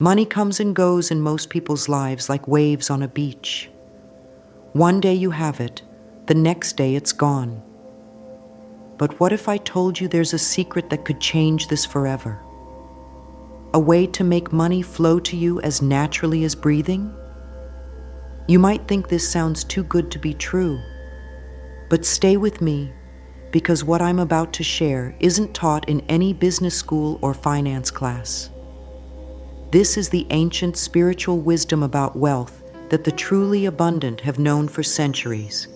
Money comes and goes in most people's lives like waves on a beach. One day you have it, the next day it's gone. But what if I told you there's a secret that could change this forever? A way to make money flow to you as naturally as breathing? You might think this sounds too good to be true, but stay with me, because what I'm about to share isn't taught in any business school or finance class. This is the ancient spiritual wisdom about wealth that the truly abundant have known for centuries.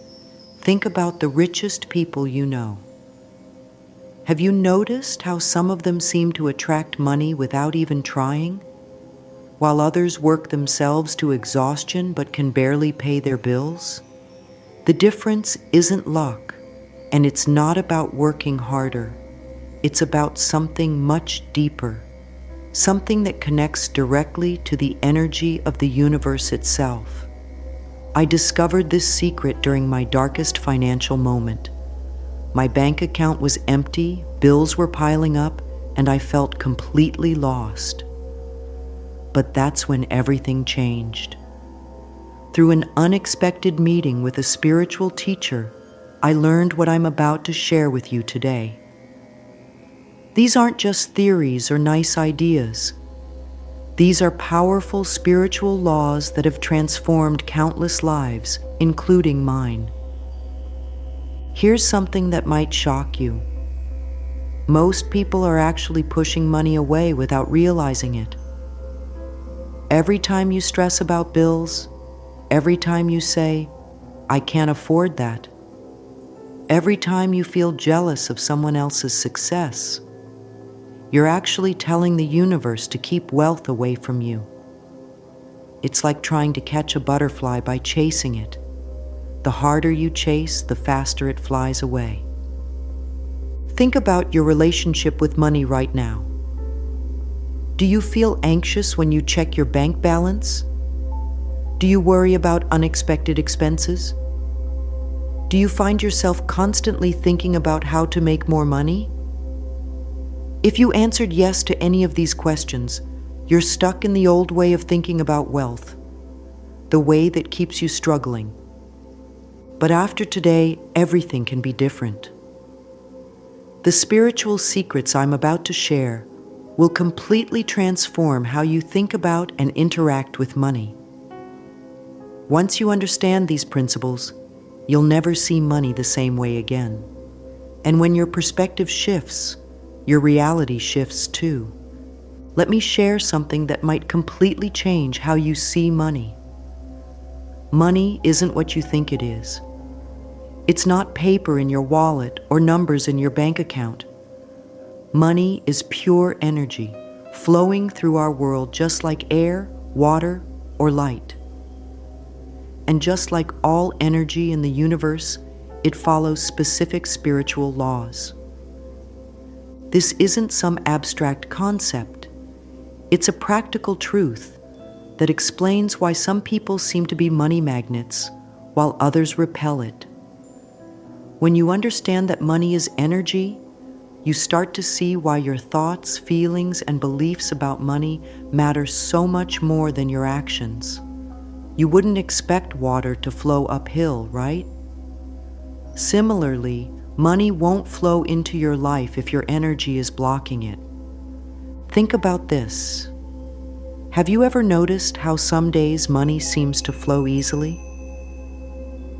Think about the richest people you know. Have you noticed how some of them seem to attract money without even trying, while others work themselves to exhaustion but can barely pay their bills? The difference isn't luck, and it's not about working harder. It's about something much deeper, something that connects directly to the energy of the universe itself. I discovered this secret during my darkest financial moment. My bank account was empty, bills were piling up, and I felt completely lost. But that's when everything changed. Through an unexpected meeting with a spiritual teacher, I learned what I'm about to share with you today. These aren't just theories or nice ideas. These are powerful spiritual laws that have transformed countless lives, including mine. Here's something that might shock you. Most people are actually pushing money away without realizing it. Every time you stress about bills, every time you say, "I can't afford that," every time you feel jealous of someone else's success, you're actually telling the universe to keep wealth away from you. It's like trying to catch a butterfly by chasing it. The harder you chase, the faster it flies away. Think about your relationship with money right now. Do you feel anxious when you check your bank balance? Do you worry about unexpected expenses? Do you find yourself constantly thinking about how to make more money? If you answered yes to any of these questions, you're stuck in the old way of thinking about wealth, the way that keeps you struggling. But after today, everything can be different. The spiritual secrets I'm about to share will completely transform how you think about and interact with money. Once you understand these principles, you'll never see money the same way again. And when your perspective shifts, your reality shifts too. Let me share something that might completely change how you see money. Money isn't what you think it is. It's not paper in your wallet or numbers in your bank account. Money is pure energy, flowing through our world just like air, water, or light. And just like all energy in the universe, it follows specific spiritual laws. This isn't some abstract concept. It's a practical truth that explains why some people seem to be money magnets while others repel it. When you understand that money is energy, you start to see why your thoughts, feelings, and beliefs about money matter so much more than your actions. You wouldn't expect water to flow uphill, right? Similarly, money won't flow into your life if your energy is blocking it. Think about this. Have you ever noticed how some days money seems to flow easily?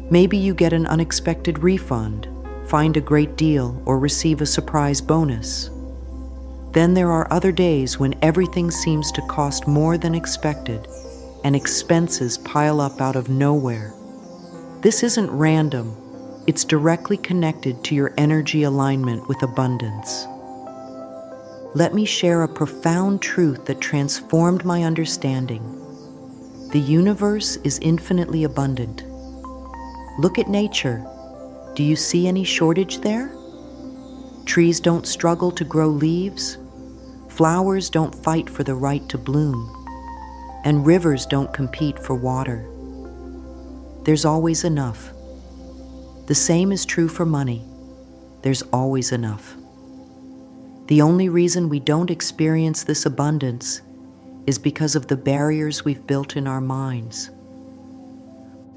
Maybe you get an unexpected refund, find a great deal, or receive a surprise bonus. Then there are other days when everything seems to cost more than expected, and expenses pile up out of nowhere. This isn't random. It's directly connected to your energy alignment with abundance. Let me share a profound truth that transformed my understanding. The universe is infinitely abundant. Look at nature. Do you see any shortage there? Trees don't struggle to grow leaves. Flowers don't fight for the right to bloom. And rivers don't compete for water. There's always enough. The same is true for money. There's always enough. The only reason we don't experience this abundance is because of the barriers we've built in our minds.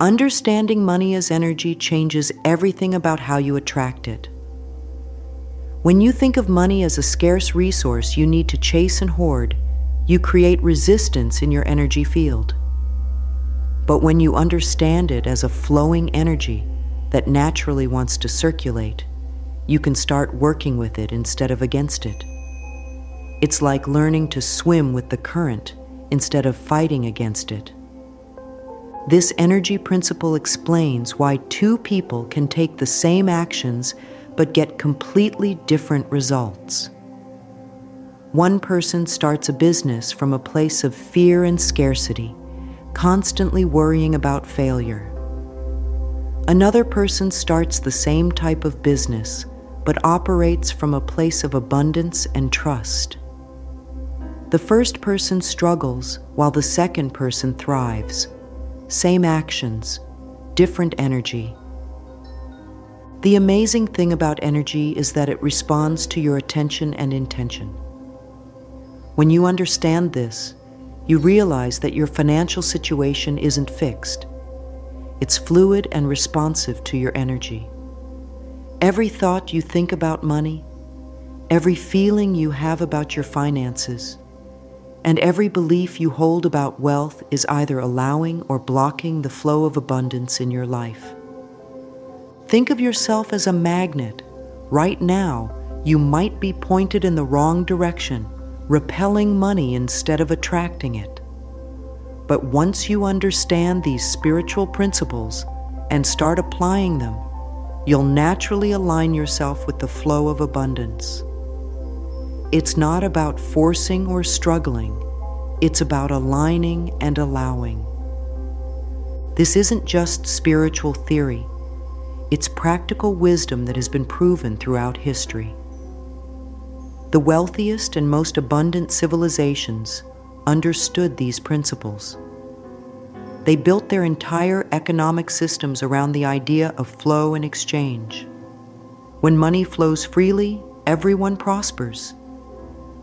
Understanding money as energy changes everything about how you attract it. When you think of money as a scarce resource you need to chase and hoard, you create resistance in your energy field. But when you understand it as a flowing energy that naturally wants to circulate, you can start working with it instead of against it. It's like learning to swim with the current instead of fighting against it. This energy principle explains why two people can take the same actions but get completely different results. One person starts a business from a place of fear and scarcity, constantly worrying about failure. Another person starts the same type of business, but operates from a place of abundance and trust. The first person struggles while the second person thrives. Same actions, different energy. The amazing thing about energy is that it responds to your attention and intention. When you understand this, you realize that your financial situation isn't fixed. It's fluid and responsive to your energy. Every thought you think about money, every feeling you have about your finances, and every belief you hold about wealth is either allowing or blocking the flow of abundance in your life. Think of yourself as a magnet. Right now, you might be pointed in the wrong direction, repelling money instead of attracting it. But once you understand these spiritual principles and start applying them, you'll naturally align yourself with the flow of abundance. It's not about forcing or struggling. It's about aligning and allowing. This isn't just spiritual theory. It's practical wisdom that has been proven throughout history. The wealthiest and most abundant civilizations understood these principles. They built their entire economic systems around the idea of flow and exchange. When money flows freely, everyone prospers.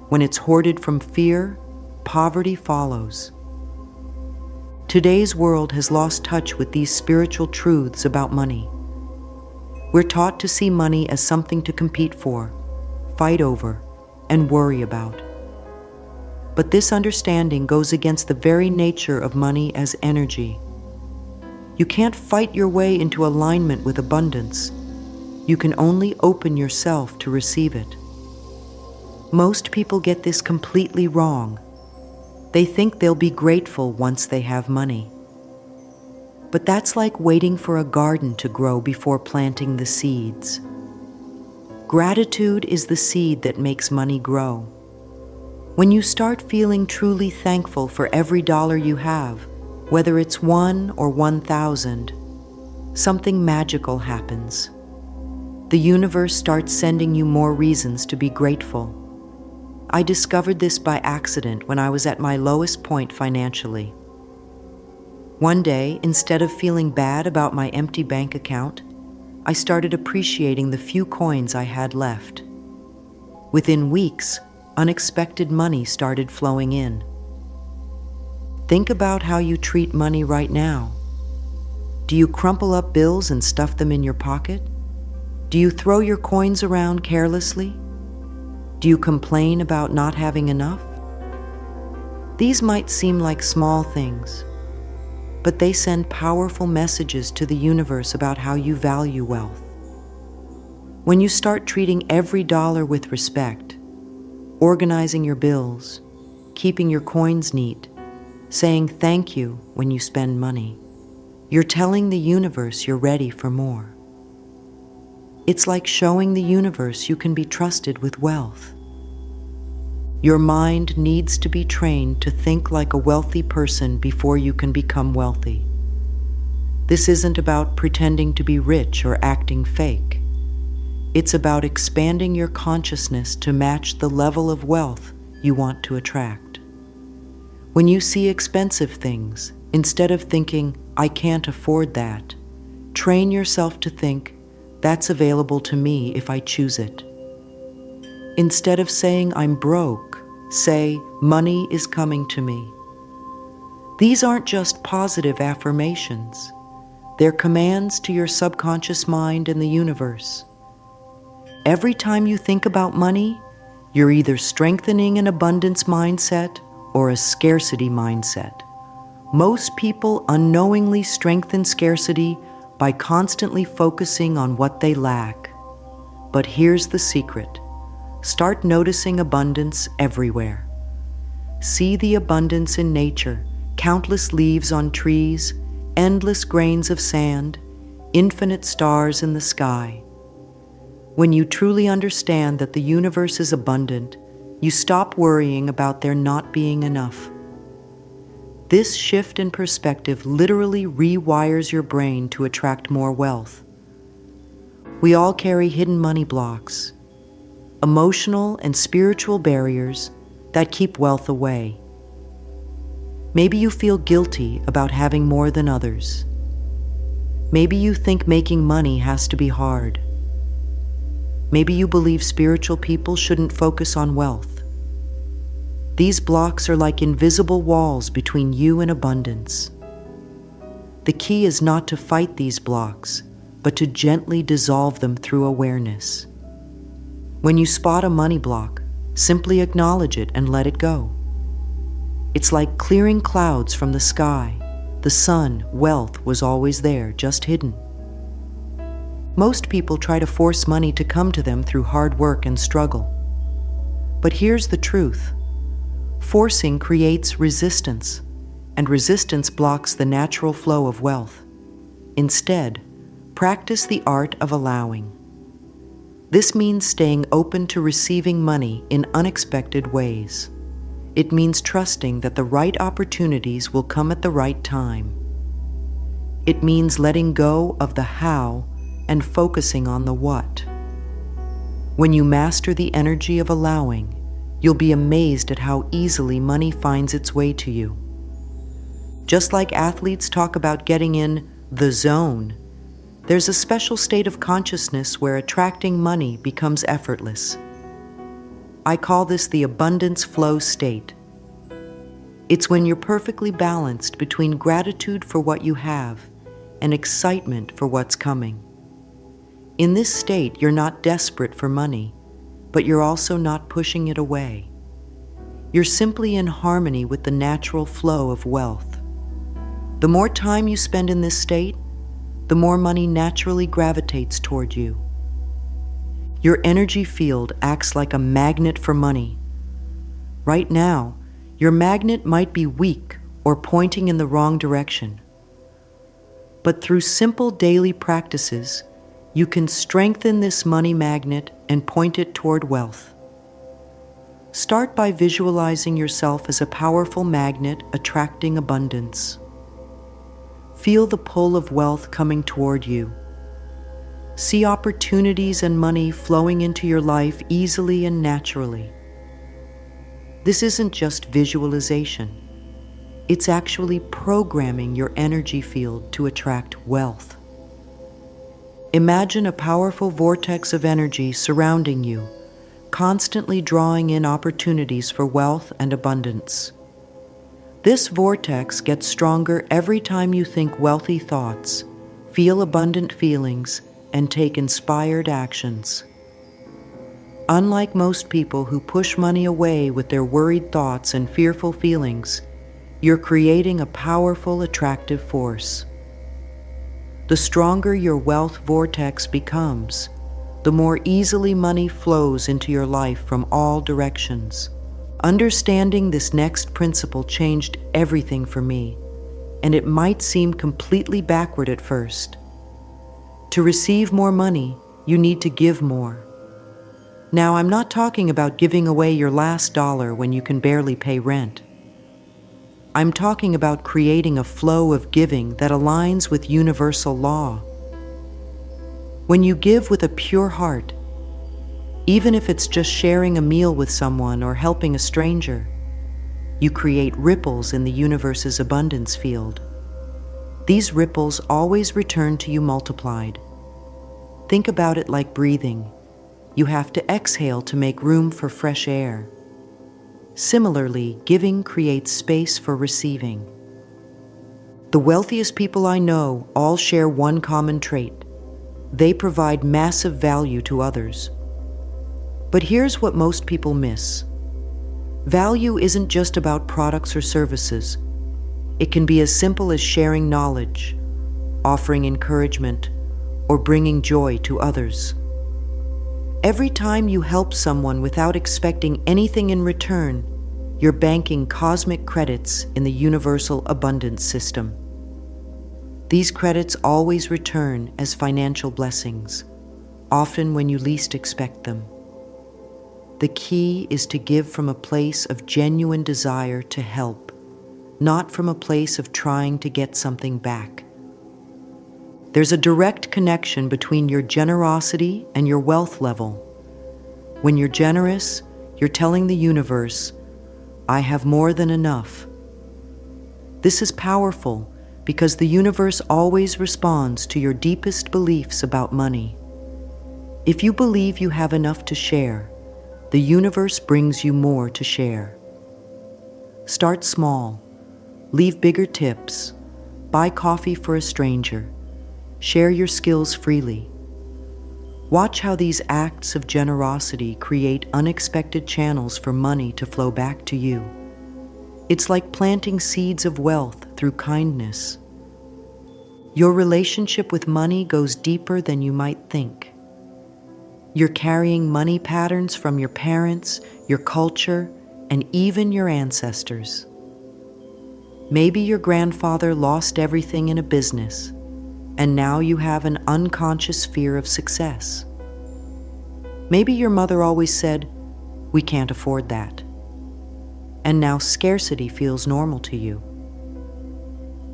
When it's hoarded from fear, poverty follows. Today's world has lost touch with these spiritual truths about money. We're taught to see money as something to compete for, fight over, and worry about. But this understanding goes against the very nature of money as energy. You can't fight your way into alignment with abundance. You can only open yourself to receive it. Most people get this completely wrong. They think they'll be grateful once they have money. But that's like waiting for a garden to grow before planting the seeds. Gratitude is the seed that makes money grow. When you start feeling truly thankful for every dollar you have, whether it's 1 or 1,000, something magical happens. The universe starts sending you more reasons to be grateful. I discovered this by accident when I was at my lowest point financially. One day, instead of feeling bad about my empty bank account, I started appreciating the few coins I had left. Within weeks, unexpected money started flowing in. Think about how you treat money right now. Do you crumple up bills and stuff them in your pocket? Do you throw your coins around carelessly? Do you complain about not having enough? These might seem like small things, but they send powerful messages to the universe about how you value wealth. When you start treating every dollar with respect, organizing your bills, keeping your coins neat, saying thank you when you spend money, you're telling the universe you're ready for more. It's like showing the universe you can be trusted with wealth. Your mind needs to be trained to think like a wealthy person before you can become wealthy. This isn't about pretending to be rich or acting fake. It's about expanding your consciousness to match the level of wealth you want to attract. When you see expensive things, instead of thinking, I can't afford that, train yourself to think, that's available to me if I choose it. Instead of saying I'm broke, Say, "Money is coming to me." These aren't just positive affirmations. They're commands to your subconscious mind and the universe. Every time you think about money, you're either strengthening an abundance mindset or a scarcity mindset. Most people unknowingly strengthen scarcity by constantly focusing on what they lack. But here's the secret. Start noticing abundance everywhere. See the abundance in nature, countless leaves on trees, endless grains of sand, infinite stars in the sky. When you truly understand that the universe is abundant, you stop worrying about there not being enough. This shift in perspective literally rewires your brain to attract more wealth. We all carry hidden money blocks, emotional and spiritual barriers that keep wealth away. Maybe you feel guilty about having more than others. Maybe you think making money has to be hard. Maybe you believe spiritual people shouldn't focus on wealth. These blocks are like invisible walls between you and abundance. The key is not to fight these blocks, but to gently dissolve them through awareness. When you spot a money block, simply acknowledge it and let it go. It's like clearing clouds from the sky. The sun, wealth, was always there, just hidden. Most people try to force money to come to them through hard work and struggle. But here's the truth. Forcing creates resistance, and resistance blocks the natural flow of wealth. Instead, practice the art of allowing. This means staying open to receiving money in unexpected ways. It means trusting that the right opportunities will come at the right time. It means letting go of the how and focusing on the what. When you master the energy of allowing, you'll be amazed at how easily money finds its way to you. Just like athletes talk about getting in the zone, there's a special state of consciousness where attracting money becomes effortless. I call this the abundance flow state. It's when you're perfectly balanced between gratitude for what you have and excitement for what's coming. In this state, you're not desperate for money, but you're also not pushing it away. You're simply in harmony with the natural flow of wealth. The more time you spend in this state, the more money naturally gravitates toward you. Your energy field acts like a magnet for money. Right now, your magnet might be weak or pointing in the wrong direction. But through simple daily practices, you can strengthen this money magnet and point it toward wealth. Start by visualizing yourself as a powerful magnet attracting abundance. Feel the pull of wealth coming toward you. See opportunities and money flowing into your life easily and naturally. This isn't just visualization. It's actually programming your energy field to attract wealth. Imagine a powerful vortex of energy surrounding you, constantly drawing in opportunities for wealth and abundance. This vortex gets stronger every time you think wealthy thoughts, feel abundant feelings, and take inspired actions. Unlike most people who push money away with their worried thoughts and fearful feelings, you're creating a powerful, attractive force. The stronger your wealth vortex becomes, the more easily money flows into your life from all directions. Understanding this next principle changed everything for me, and it might seem completely backward at first. To receive more money, you need to give more. Now, I'm not talking about giving away your last dollar when you can barely pay rent. I'm talking about creating a flow of giving that aligns with universal law. When you give with a pure heart, even if it's just sharing a meal with someone or helping a stranger, you create ripples in the universe's abundance field. These ripples always return to you multiplied. Think about it like breathing. You have to exhale to make room for fresh air. Similarly, giving creates space for receiving. The wealthiest people I know all share one common trait. They provide massive value to others. But here's what most people miss. Value isn't just about products or services. It can be as simple as sharing knowledge, offering encouragement, or bringing joy to others. Every time you help someone without expecting anything in return, you're banking cosmic credits in the universal abundance system. These credits always return as financial blessings, often when you least expect them. The key is to give from a place of genuine desire to help, not from a place of trying to get something back. There's a direct connection between your generosity and your wealth level. When you're generous, you're telling the universe, "I have more than enough." This is powerful because the universe always responds to your deepest beliefs about money. If you believe you have enough to share, the universe brings you more to share. Start small. Leave bigger tips. Buy coffee for a stranger. Share your skills freely. Watch how these acts of generosity create unexpected channels for money to flow back to you. It's like planting seeds of wealth through kindness. Your relationship with money goes deeper than you might think. You're carrying money patterns from your parents, your culture, and even your ancestors. Maybe your grandfather lost everything in a business, and now you have an unconscious fear of success. Maybe your mother always said, "We can't afford that." And now scarcity feels normal to you.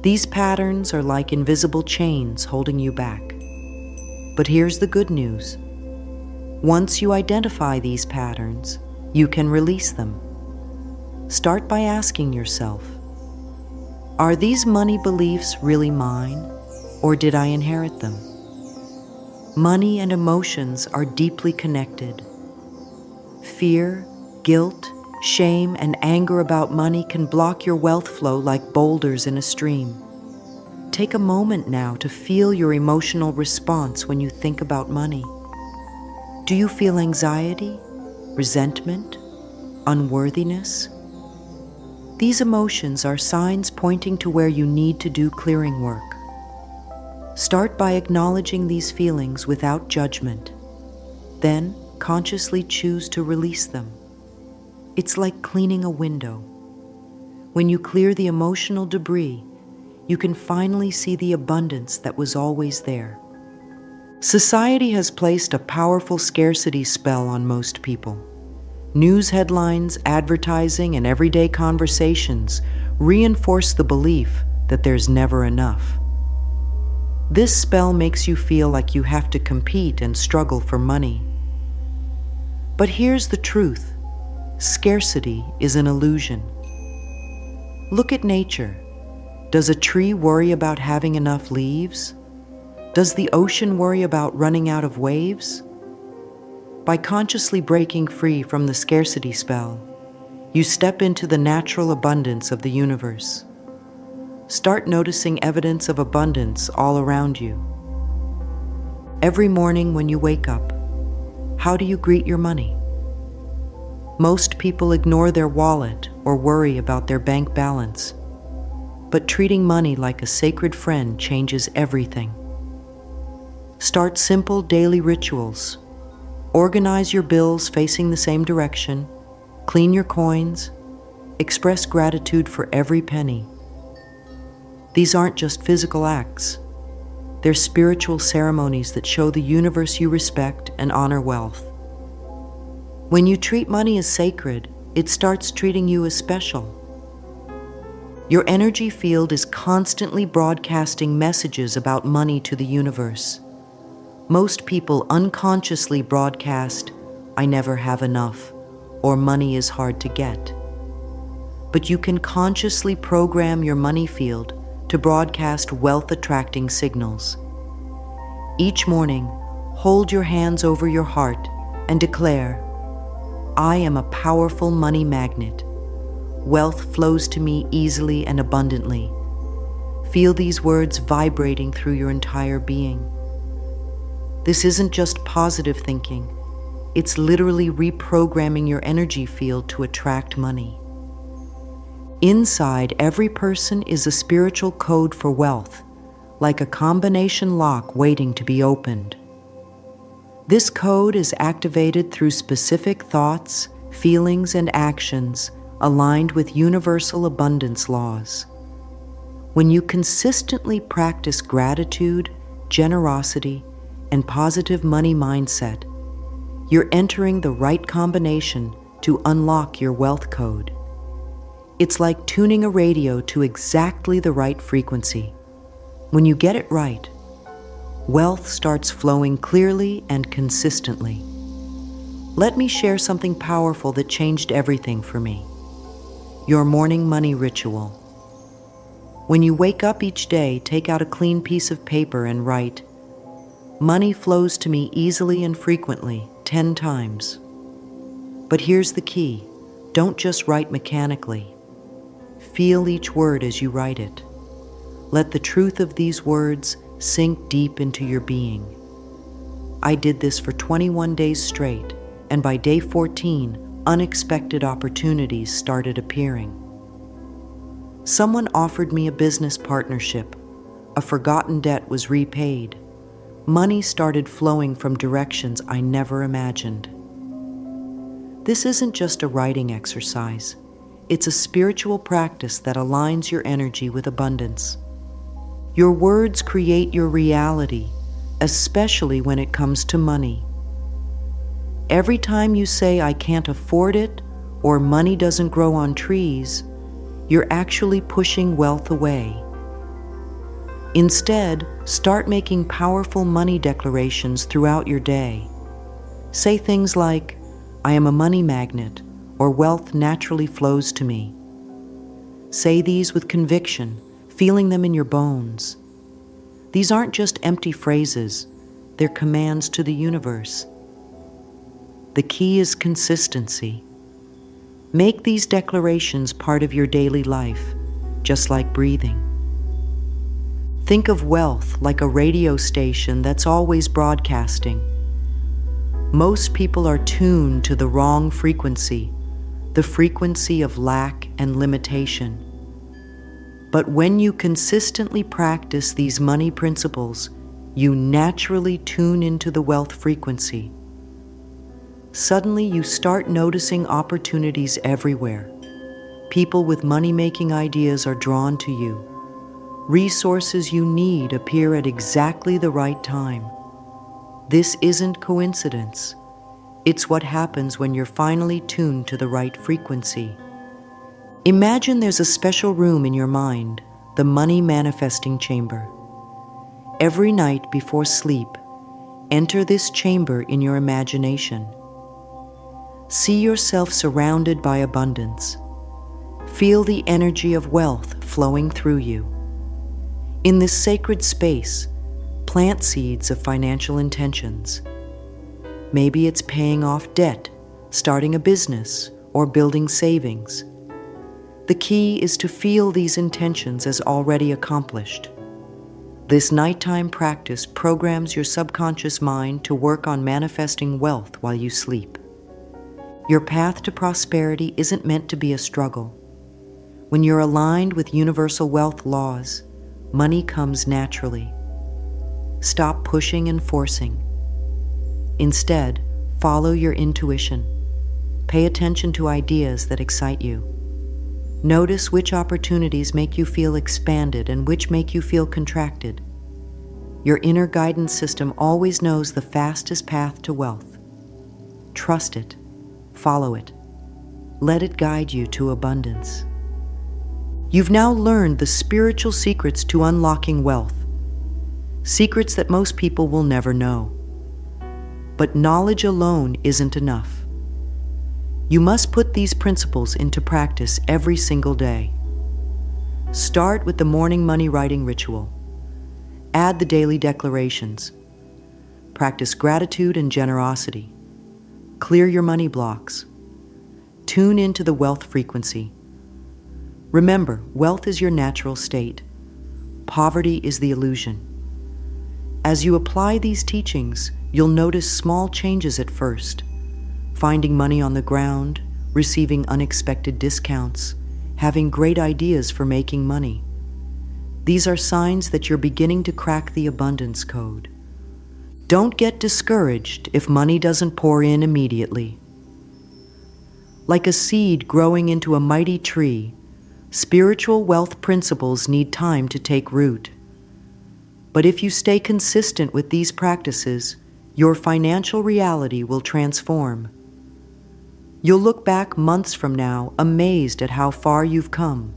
These patterns are like invisible chains holding you back. But here's the good news. Once you identify these patterns, you can release them. Start by asking yourself, are these money beliefs really mine, or did I inherit them? Money and emotions are deeply connected. Fear, guilt, shame, and anger about money can block your wealth flow like boulders in a stream. Take a moment now to feel your emotional response when you think about money. Do you feel anxiety, resentment, unworthiness? These emotions are signs pointing to where you need to do clearing work. Start by acknowledging these feelings without judgment. Then, consciously choose to release them. It's like cleaning a window. When you clear the emotional debris, you can finally see the abundance that was always there. Society has placed a powerful scarcity spell on most people. News headlines, advertising, and everyday conversations reinforce the belief that there's never enough. This spell makes you feel like you have to compete and struggle for money. But here's the truth. Scarcity is an illusion. Look at nature. Does a tree worry about having enough leaves? Does the ocean worry about running out of waves? By consciously breaking free from the scarcity spell, you step into the natural abundance of the universe. Start noticing evidence of abundance all around you. Every morning when you wake up, how do you greet your money? Most people ignore their wallet or worry about their bank balance. But treating money like a sacred friend changes everything. Start simple daily rituals. Organize your bills facing the same direction. Clean your coins. Express gratitude for every penny. These aren't just physical acts. They're spiritual ceremonies that show the universe you respect and honor wealth. When you treat money as sacred, it starts treating you as special. Your energy field is constantly broadcasting messages about money to the universe. Most people unconsciously broadcast, "I never have enough," or "money is hard to get." But you can consciously program your money field to broadcast wealth-attracting signals. Each morning, hold your hands over your heart and declare, "I am a powerful money magnet. Wealth flows to me easily and abundantly. Feel these words vibrating through your entire being. This isn't just positive thinking. It's literally reprogramming your energy field to attract money. Inside every person is a spiritual code for wealth, like a combination lock waiting to be opened. This code is activated through specific thoughts, feelings, and actions aligned with universal abundance laws. When you consistently practice gratitude, generosity, and positive money mindset, you're entering the right combination to unlock your wealth code. It's like tuning a radio to exactly the right frequency. When you get it right, wealth starts flowing clearly and consistently. Let me share something powerful that changed everything for me. Your morning money ritual. When you wake up each day, take out a clean piece of paper and write, "Money flows to me easily and frequently, 10 times. But here's the key. Don't just write mechanically. Feel each word as you write it. Let the truth of these words sink deep into your being. I did this for 21 days straight, and by day 14, unexpected opportunities started appearing. Someone offered me a business partnership. A forgotten debt was repaid. Money started flowing from directions I never imagined. This isn't just a writing exercise. It's a spiritual practice that aligns your energy with abundance. Your words create your reality, especially when it comes to money. Every time you say, "I can't afford it," or "money doesn't grow on trees," you're actually pushing wealth away. Instead, start making powerful money declarations throughout your day. Say things like, "I am a money magnet," or "wealth naturally flows to me." Say these with conviction, feeling them in your bones. These aren't just empty phrases, they're commands to the universe. The key is consistency. Make these declarations part of your daily life, just like breathing. Think of wealth like a radio station that's always broadcasting. Most people are tuned to the wrong frequency, the frequency of lack and limitation. But when you consistently practice these money principles, you naturally tune into the wealth frequency. Suddenly, you start noticing opportunities everywhere. People with money-making ideas are drawn to you. Resources you need appear at exactly the right time. This isn't coincidence. It's what happens when you're finally tuned to the right frequency. Imagine there's a special room in your mind, the money manifesting chamber. Every night before sleep, enter this chamber in your imagination. See yourself surrounded by abundance. Feel the energy of wealth flowing through you. In this sacred space, plant seeds of financial intentions. Maybe it's paying off debt, starting a business, or building savings. The key is to feel these intentions as already accomplished. This nighttime practice programs your subconscious mind to work on manifesting wealth while you sleep. Your path to prosperity isn't meant to be a struggle. When you're aligned with universal wealth laws, money comes naturally. Stop pushing and forcing. Instead, follow your intuition. Pay attention to ideas that excite you. Notice which opportunities make you feel expanded and which make you feel contracted. Your inner guidance system always knows the fastest path to wealth. Trust it. Follow it. Let it guide you to abundance. You've now learned the spiritual secrets to unlocking wealth. Secrets that most people will never know. But knowledge alone isn't enough. You must put these principles into practice every single day. Start with the morning money writing ritual. Add the daily declarations. Practice gratitude and generosity. Clear your money blocks. Tune into the wealth frequency. Remember, wealth is your natural state. Poverty is the illusion. As you apply these teachings, you'll notice small changes at first. Finding money on the ground, receiving unexpected discounts, having great ideas for making money. These are signs that you're beginning to crack the abundance code. Don't get discouraged if money doesn't pour in immediately. Like a seed growing into a mighty tree, spiritual wealth principles need time to take root. But if you stay consistent with these practices, your financial reality will transform. You'll look back months from now amazed at how far you've come.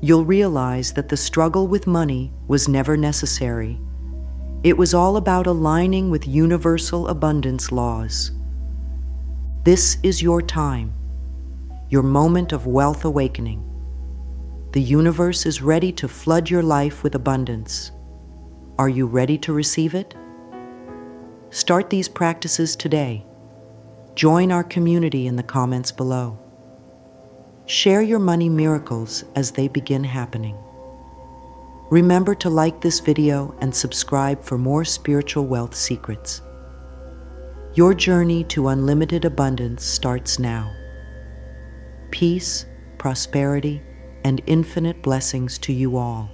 You'll realize that the struggle with money was never necessary. It was all about aligning with universal abundance laws. This is your time, your moment of wealth awakening. The universe is ready to flood your life with abundance. Are you ready to receive it? Start these practices today. Join our community in the comments below. Share your money miracles as they begin happening. Remember to like this video and subscribe for more spiritual wealth secrets. Your journey to unlimited abundance starts now. Peace, prosperity, and infinite blessings to you all.